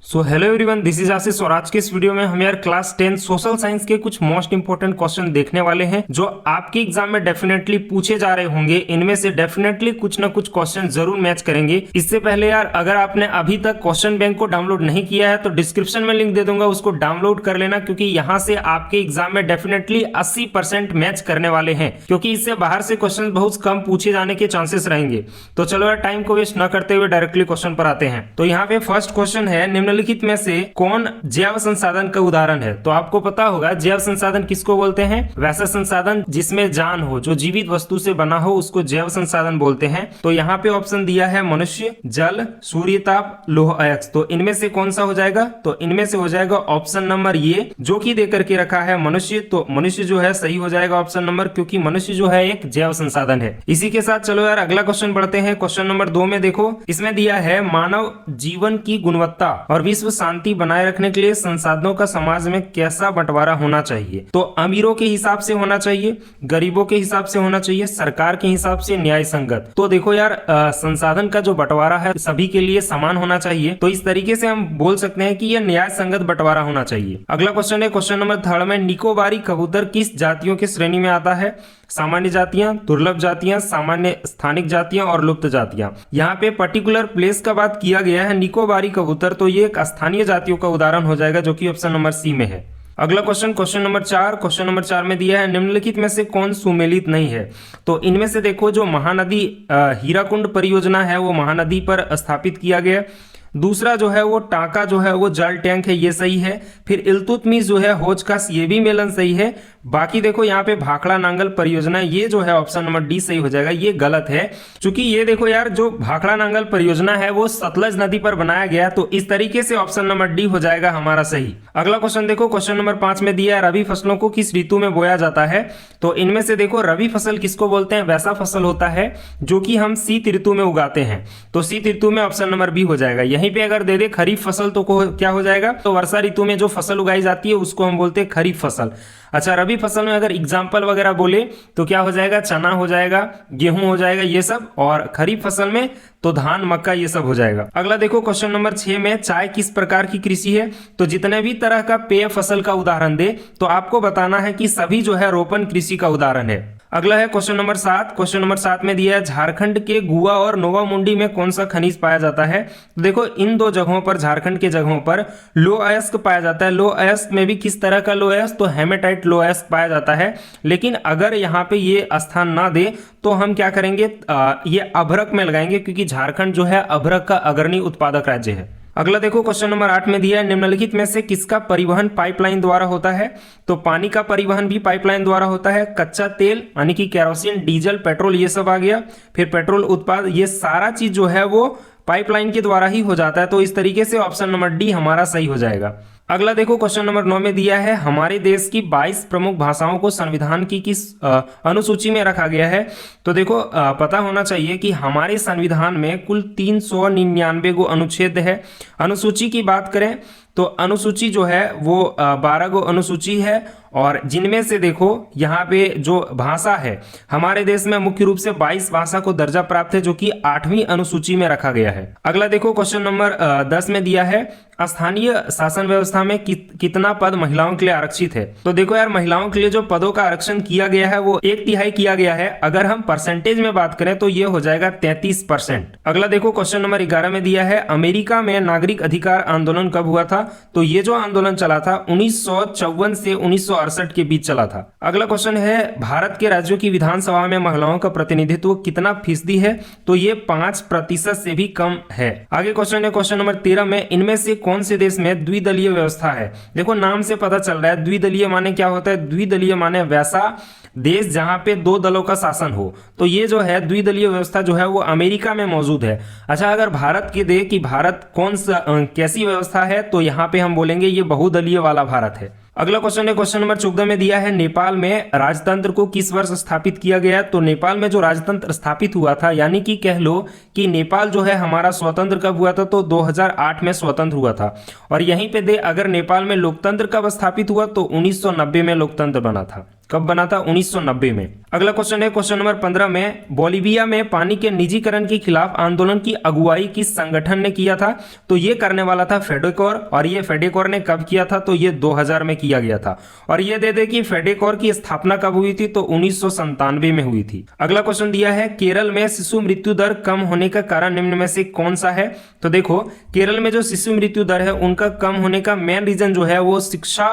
So hello everyone, this is Ashish और आज के इस वीडियो में हम यार क्लास 10 सोशल साइंस के कुछ मोस्ट इंपोर्टेंट क्वेश्चन देखने वाले हैं जो आपके एग्जाम में डेफिनेटली पूछे जा रहे होंगे। इनमें से डेफिनेटली कुछ ना कुछ क्वेश्चन जरूर मैच करेंगे। इससे पहले यार अगर आपने अभी तक क्वेश्चन बैंक को डाउनलोड नहीं किया है तो डिस्क्रिप्शन में लिंक दे दूंगा, उसको डाउनलोड कर लेना, क्योंकि यहाँ से आपके एग्जाम में डेफिनेटली 80% मैच करने वाले हैं, क्योंकि इससे बाहर से क्वेश्चन बहुत कम पूछे जाने के चांसेस रहेंगे। तो चलो यार टाइम को वेस्ट न करते हुए डायरेक्टली क्वेश्चन पर आते हैं। तो यहाँ पे फर्स्ट क्वेश्चन है, निम्नलिखित में से कौन जैव संसाधन का उदाहरण है? तो आपको पता होगा जैव संसाधन किसको बोलते हैं? वैसा संसाधन जिसमें जान हो, जो जीवित वस्तु से बना हो, उसको जैव संसाधन बोलते हैं। तो यहाँ पे ऑप्शन दिया है मनुष्य, जल, सूर्यताप, लौह अयस्क। तो इनमें से कौन सा हो जाएगा? तो इनमें से हो जाएगा ऑप्शन नंबर ये, जो कि देकर के रखा है मनुष्य। तो मनुष्य जो है सही हो जाएगा ऑप्शन नंबर, क्योंकि मनुष्य जो है एक जैव संसाधन है। इसी के साथ चलो यार अगला क्वेश्चन बढ़ते हैं। क्वेश्चन नंबर 2 में देखो, इसमें दिया है मानव जीवन की गुणवत्ता और विश्व शांति बनाए रखने के लिए संसाधनों का समाज में कैसा बंटवारा होना चाहिए? तो अमीरों के हिसाब से होना चाहिए, गरीबों के हिसाब से होना चाहिए, सरकार के हिसाब से, न्याय संगत। तो देखो यार संसाधन का जो बंटवारा है सभी के लिए समान होना चाहिए। तो इस तरीके से हम बोल सकते हैं कि यह न्याय संगत बंटवारा होना चाहिए। अगला क्वेश्चन है क्वेश्चन नंबर 3 में, निकोबारी कबूतर किस जातियों की श्रेणी में आता है? सामान्य जातियां, दुर्लभ जातियां, सामान्य स्थानिक जातियां और लुप्त जातियां। यहाँ पे पर्टिकुलर प्लेस का बात किया गया है निकोबारी कबूतर, तो ये एक स्थानीय जातियों का उदाहरण हो जाएगा, जो कि ऑप्शन नंबर सी में है। अगला question question number 4, question number 4 में दिया है निम्नलिखित में से कौन सुमेलित नहीं है? तो इनमें से देखो जो महानदी हीराकुंड परियोजना है वो महानदी पर स्थापित किया गया। दूसरा जो है वो टाका जो है वो जल टैंक है, ये सही है। फिर इल्तुतमिश जो है होजकास, ये भी मेलन सही है। बाकी देखो यहाँ पे भाखड़ा नांगल परियोजना, ये जो है ऑप्शन नंबर डी सही हो जाएगा, ये गलत है। क्योंकि ये देखो यार जो भाखड़ा नांगल परियोजना है वो सतलज नदी पर बनाया गया, तो इस तरीके से ऑप्शन नंबर डी हो जाएगा हमारा सही। अगला क्वेश्चन देखो, क्वेश्चन नंबर 5 में दिया है रबी फसलों को किस ऋतु में बोया जाता है? तो इनमें से देखो रबी फसल किसको बोलते हैं? वैसा फसल होता है जो कि हम शीत ऋतु में उगाते हैं, तो शीत ऋतु में ऑप्शन नंबर बी हो जाएगा। यहीं पे अगर दे दे खरीफ फसल तो क्या हो जाएगा? तो वर्षा ऋतु में जो फसल उगाई जाती है उसको हम बोलते हैं खरीफ फसल। अच्छा, रबी फसल में अगर एग्जाम्पल वगैरह बोले तो क्या हो जाएगा? चना हो जाएगा, गेहूं हो जाएगा, ये सब। और खरीफ फसल में तो धान, मक्का, ये सब हो जाएगा। अगला देखो क्वेश्चन नंबर 6 में, चाय किस प्रकार की कृषि है? तो जितने भी तरह का पेय फसल का उदाहरण दे तो आपको बताना है कि सभी जो है रोपण कृषि का उदाहरण है। अगला है क्वेश्चन नंबर 7, क्वेश्चन नंबर 7 में दिया है झारखंड के गुआ और नोवा मुंडी में कौन सा खनिज पाया जाता है? तो देखो इन दो जगहों पर, झारखंड के जगहों पर लौह अयस्क पाया जाता है। लौह अयस्क में भी किस तरह का लौह अयस्क? तो हेमेटाइट लौह अयस्क पाया जाता है। लेकिन अगर यहाँ पे ये स्थान ना दे तो हम क्या करेंगे? ये अभ्रक में लगाएंगे, क्योंकि झारखंड जो है अभ्रक का अग्रणी उत्पादक राज्य है। अगला देखो क्वेश्चन नंबर 8 में दिया है निम्नलिखित में से किसका परिवहन पाइपलाइन द्वारा होता है? तो पानी का परिवहन भी पाइपलाइन द्वारा होता है। कच्चा तेल यानी कि केरोसिन, डीजल, पेट्रोल, ये सब आ गया। फिर पेट्रोल उत्पाद, ये सारा चीज जो है वो पाइपलाइन के द्वारा ही हो जाता है। तो इस तरीके से ऑप्शन नंबर डी हमारा सही हो जाएगा। अगला देखो क्वेश्चन नंबर 9 में दिया है हमारे देश की 22 प्रमुख भाषाओं को संविधान की किस अनुसूची में रखा गया है? तो देखो पता होना चाहिए कि हमारे संविधान में कुल 399 गो अनुच्छेद है। अनुसूची की बात करें तो अनुसूची जो है वो 12 गो अनुसूची है, और जिनमें से देखो यहाँ पे जो भाषा है हमारे देश में मुख्य रूप से 22 भाषा को दर्जा प्राप्त है, जो कि 8वीं अनुसूची में रखा गया है। अगला देखो क्वेश्चन नंबर 10 में दिया है स्थानीय शासन व्यवस्था में कितना पद महिलाओं के लिए आरक्षित है? तो देखो यार महिलाओं के लिए जो पदों का आरक्षण किया गया है वो 1/3 किया गया है। अगर हम परसेंटेज में बात करें तो ये हो जाएगा 33%। अगला देखो क्वेश्चन नंबर 11 में दिया है अमेरिका में नागरिक अधिकार आंदोलन कब हुआ था? तो ये जो आंदोलन चला था 1954 से 1968 के बीच चला था। अगला क्वेश्चन है भारत के राज्यों की विधानसभा में महिलाओं का प्रतिनिधित्व कितना फीसदी है? तो ये 5% से भी कम है। आगे क्वेश्चन है क्वेश्चन नंबर 13 में, इनमें से कौन से देश में द्विदलीय व्यवस्था है? देखो नाम से पता चल रहा है द्विदलीय माने क्या होता है। द्विदलीय माने वैसा देश जहां पे 2 दलों का शासन हो। तो ये जो है द्विदलीय व्यवस्था जो है वो अमेरिका में मौजूद है। अच्छा, अगर भारत की दे कि भारत कौन सा कैसी व्यवस्था है, तो यहाँ पे हम बोलेंगे ये बहुदलीय वाला भारत है। अगला क्वेश्चन है क्वेश्चन नंबर 14 में दिया है नेपाल में राजतंत्र को किस वर्ष स्थापित किया गया? तो नेपाल में जो राजतंत्र स्थापित हुआ था, यानी कि कह लो कि नेपाल जो है हमारा स्वतंत्र कब हुआ था? तो 2008 में स्वतंत्र हुआ था। और यहीं पे दे अगर नेपाल में लोकतंत्र कब स्थापित हुआ? तो 1990 में लोकतंत्र बना था। कब बना था? 1990 में। अगला क्वेश्चन है क्वेश्चन नंबर 15 में, बोलिविया में पानी के निजीकरण के खिलाफ आंदोलन की अगुवाई किस संगठन ने किया था? तो ये करने वाला था फेडेकोर, और ये फेडेकोर ने कब किया था? तो ये 2000 में किया गया था। और ये दे दे कि फेडेकोर की स्थापना कब हुई थी? तो 1997 में हुई थी। अगला क्वेश्चन दिया है, केरल में शिशु मृत्यु दर कम होने का कारण निम्न में से कौन सा है? तो देखो, केरल में जो शिशु मृत्यु दर है उनका कम होने का मेन रीजन जो है वो शिक्षा,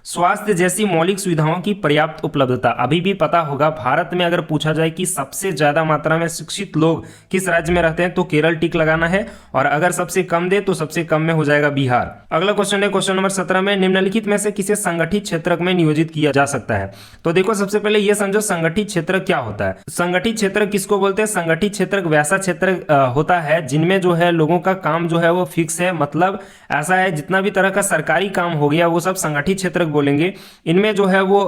स्वास्थ्य जैसी मौलिक सुविधाओं की पर्याप्त उपलब्धता। अभी भी पता होगा, भारत में अगर पूछा जाए कि सबसे ज्यादा मात्रा में शिक्षित लोग किस राज्य में रहते हैं तो केरल टिक लगाना है, और अगर सबसे कम दे तो सबसे कम में हो जाएगा बिहार। अगला क्वेश्चन है क्वेश्चन नंबर 17 में, निम्नलिखित में से किसे संगठित क्षेत्र में नियोजित किया जा सकता है? तो देखो, सबसे पहले यह समझो संगठित क्षेत्र क्या होता है। संगठित क्षेत्र किसको बोलते हैं? संगठित क्षेत्र वैसा क्षेत्र होता है जिनमें जो है लोगों का काम जो है वो फिक्स है, मतलब ऐसा है जितना भी तरह का सरकारी काम हो गया वो सब संगठित क्षेत्र बोलेंगे। इनमें जो है वो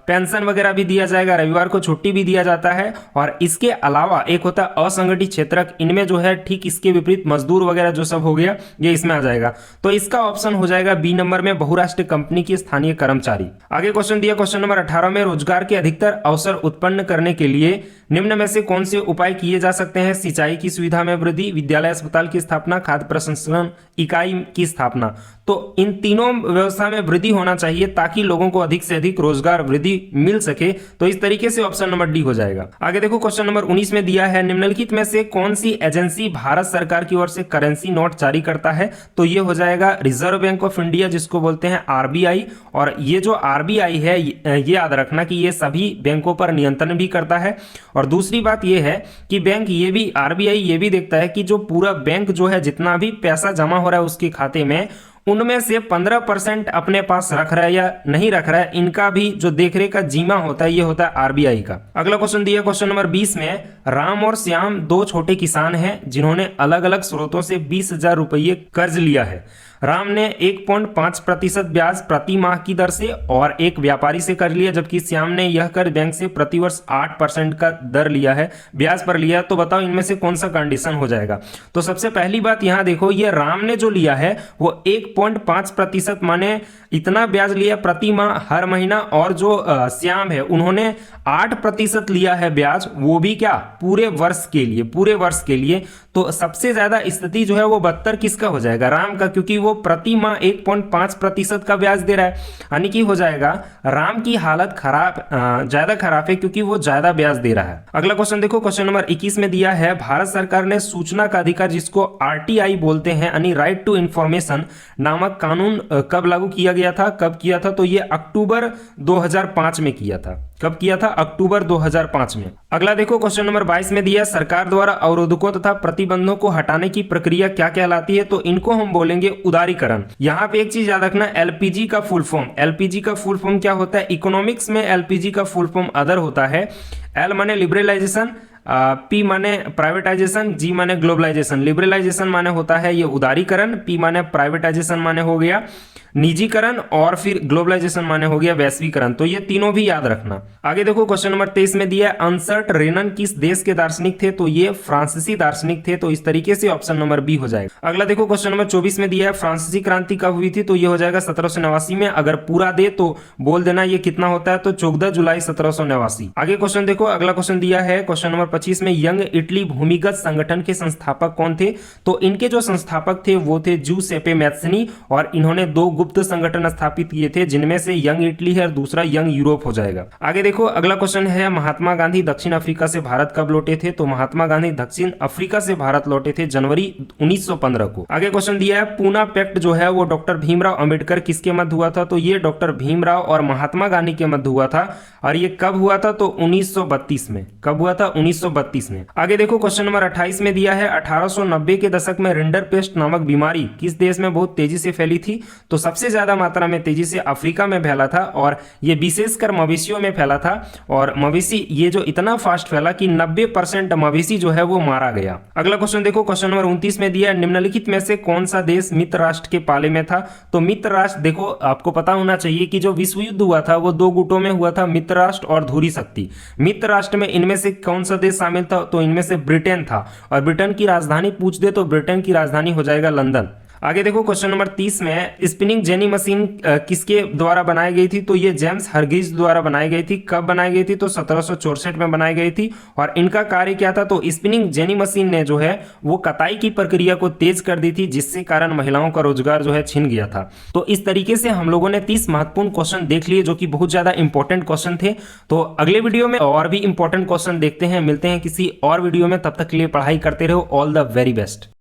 पेंशन वगैरह भी दिया जाएगा, रविवार को छुट्टी भी दिया जाता है। और इसके अलावा एक होता है असंगठित क्षेत्र, इनमें जो है ठीक इसके विपरीत मजदूर वगैरह जो सब हो गया ये इसमें आ जाएगा। तो इसका ऑप्शन हो जाएगा बी नंबर में, बहुराष्ट्रीय कंपनी के स्थानीय कर्मचारी। आगे क्वेश्चन दिया क्वेश्चन नंबर 18 में, रोजगार के अधिकतर अवसर उत्पन्न करने के लिए निम्न में से कौन से उपाय किए जा सकते हैं? सिंचाई की सुविधा में वृद्धि, विद्यालय अस्पताल की स्थापना, खाद्य प्रसंस्करण इकाई की स्थापना। तो इन तीनों व्यवस्था में वृद्धि होना चाहिए ताकि लोगों को अधिक से अधिक रोजगार वृद्धि मिल सके। तो इस तरीके से ऑप्शन नंबर डी हो जाएगा। आगे देखो, क्वेश्चन नंबर 19 में दिया है, निम्नलिखित में से कौन सी एजेंसी भारत सरकार की ओर से करेंसी नोट जारी करता है? तो ये हो जाएगा रिजर्व बैंक ऑफ इंडिया, जिसको बोलते हैं आरबीआई। और ये जो आरबीआई है, ये याद रखना कि ये सभी बैंकों पर नियंत्रण भी करता है। और दूसरी बात ये है कि बैंक ये भी, आरबीआई ये भी देखता है कि जो पूरा बैंक जो है जितना भी पैसा जमा हो रहा है उसके खाते में, उनमें से 15% अपने पास रख रहा है या नहीं रख रहा है, इनका भी जो देखरेख का जिम्मा होता है ये होता है आरबीआई का। अगला क्वेश्चन दिया क्वेश्चन नंबर 20 में, राम और श्याम दो छोटे किसान हैं जिन्होंने अलग अलग स्रोतों से 20,000 रुपये कर्ज लिया है। राम ने 1.5% ब्याज प्रति माह की दर से और एक व्यापारी से कर लिया, जबकि श्याम ने यह कर बैंक से प्रतिवर्ष 8% का दर लिया है, ब्याज पर लिया। तो बताओ इनमें से कौन सा कंडीशन हो जाएगा? तो सबसे पहली बात यहां देखो, ये राम ने जो लिया है वो 1.5% माने इतना ब्याज लिया प्रति माह हर महीना, और जो श्याम है उन्होंने 8% लिया है ब्याज, वो भी क्या? पूरे वर्ष के लिए, पूरे वर्ष के लिए। तो सबसे ज्यादा स्थिति जो है वो 72 किसका हो जाएगा? राम का, क्योंकि वो प्रति माह 1.5% का ब्याज दे रहा है। यानी कि हो जाएगा राम की हालत खराब, ज्यादा खराब है क्योंकि वो ज्यादा ब्याज दे रहा है। अगला क्वेश्चन देखो, क्वेश्चन नंबर 21 में दिया है, भारत सरकार ने सूचना का अधिकार, जिसको आरटीआई बोलते हैं यानी राइट टू इंफॉर्मेशन नामक कानून कब लागू किया गया था? कब किया था? तो ये अक्टूबर 2005 में किया था। कब किया था? अक्टूबर 2005 में। अगला देखो, क्वेश्चन नंबर 22 में दिया, सरकार द्वारा अवरोधकों तथा प्रतिबंधों को हटाने की प्रक्रिया क्या कहलाती है? तो इनको हम बोलेंगे उदारीकरण। यहाँ पे एक चीज याद रखना, एलपीजी का फुल फॉर्म, एलपीजी का फुल फॉर्म क्या होता है? इकोनॉमिक्स में एलपीजी का फुल फॉर्म अदर होता है। एल माने लिबरलाइजेशन, पी माने प्राइवेटाइजेशन, जी माने ग्लोबलाइजेशन। लिबरलाइजेशन माने होता है ये उदारीकरण, पी माने प्राइवेटाइजेशन माने हो गया निजीकरण, और फिर ग्लोबलाइजेशन माने हो गया वैश्वीकरण। तो ये तीनों भी याद रखना। आगे देखो, क्वेश्चन नंबर 23 में दिया, अंसर्ट रेनन किस देश के दार्शनिक थे? तो ये फ्रांसीसी दार्शनिक थे। तो इस तरीके से ऑप्शन नंबर बी हो जाएगा। अगला देखो, क्वेश्चन नंबर 24 में दिया है, फ्रांसीसी क्रांति कब हुई थी? तो ये हो जाएगा 1789 में। अगर पूरा दे तो बोल देना ये कितना होता है, तो 14 जुलाई 1789। आगे क्वेश्चन देखो, अगला क्वेश्चन दिया है क्वेश्चन नंबर 25 में, यंग इटली भूमिगत संगठन के संस्थापक कौन थे? तो इनके जो संस्थापक थे वो थे जूसेपे मैत्सनी, और इन्होंने दो गुप्त संगठन स्थापित किए थे, जिनमें से यंग इटली है और दूसरा यंग यूरोप हो जाएगा। आगे देखो, अगला क्वेश्चन है, महात्मा गांधी दक्षिण अफ्रीका से भारत कब लौटे थे? तो महात्मा गांधी दक्षिण अफ्रीका से भारत लौटे थे जनवरी 1915 को। आगे क्वेश्चन दिया है, पूना पैक्ट जो है वो डॉक्टर भीमराव अंबेडकर किसके मध्य हुआ था? तो ये डॉक्टर भीमराव और महात्मा गांधी के मध्य हुआ था, और ये कब हुआ था? तो 1932 में। कब हुआ था? 1932 में। आगे देखो, क्वेश्चन नंबर 28 में दिया है, 1890 के दशक में रिंडरपेस्ट नामक बीमारी किस देश में बहुत तेजी से फैली थी? तो सबसे ज्यादा मात्रा में तेजी से अफ्रीका में फैला था, और ये विशेषकर मवेशियों में फैला था। और मवेशी ये जो इतना फास्ट फैला कि 90% मवेशी जो है वो मारा गया। अगला क्वेश्चन देखो, क्वेश्चन नंबर 29 में दिया, निम्नलिखित में से कौन सा देश मित्र राष्ट्र के पाले में था? तो मित्र राष्ट्र, देखो आपको पता होना चाहिए कि जो विश्व युद्ध हुआ था वो दो गुटों में हुआ था, मित्र राष्ट्र और धुरी शक्ति। मित्र राष्ट्र में इनमें से कौन सा देश शामिल था? तो इनमें से ब्रिटेन था, और ब्रिटेन की राजधानी पूछ दे तो ब्रिटेन की राजधानी हो जाएगा लंदन। आगे देखो क्वेश्चन नंबर 30 में स्पिनिंग जेनी मशीन किसके द्वारा बनाई गई थी? तो ये जेम्स हर्ग्रीव्स द्वारा बनाई गई थी। कब बनाई गई थी? तो 1764 में बनाई गई थी। और इनका कार्य क्या था? तो स्पिनिंग जेनी मशीन ने जो है वो कताई की प्रक्रिया को तेज कर दी थी, जिससे कारण महिलाओं का रोजगार जो है छिन गया था। तो इस तरीके से हम लोगों ने 30 महत्वपूर्ण क्वेश्चन देख लिए जो कि बहुत ज्यादा इंपॉर्टेंट क्वेश्चन थे। तो अगले वीडियो में और भी इंपॉर्टेंट क्वेश्चन देखते हैं, मिलते हैं किसी और वीडियो में। तब तक के लिए पढ़ाई करते रहो। All the very best.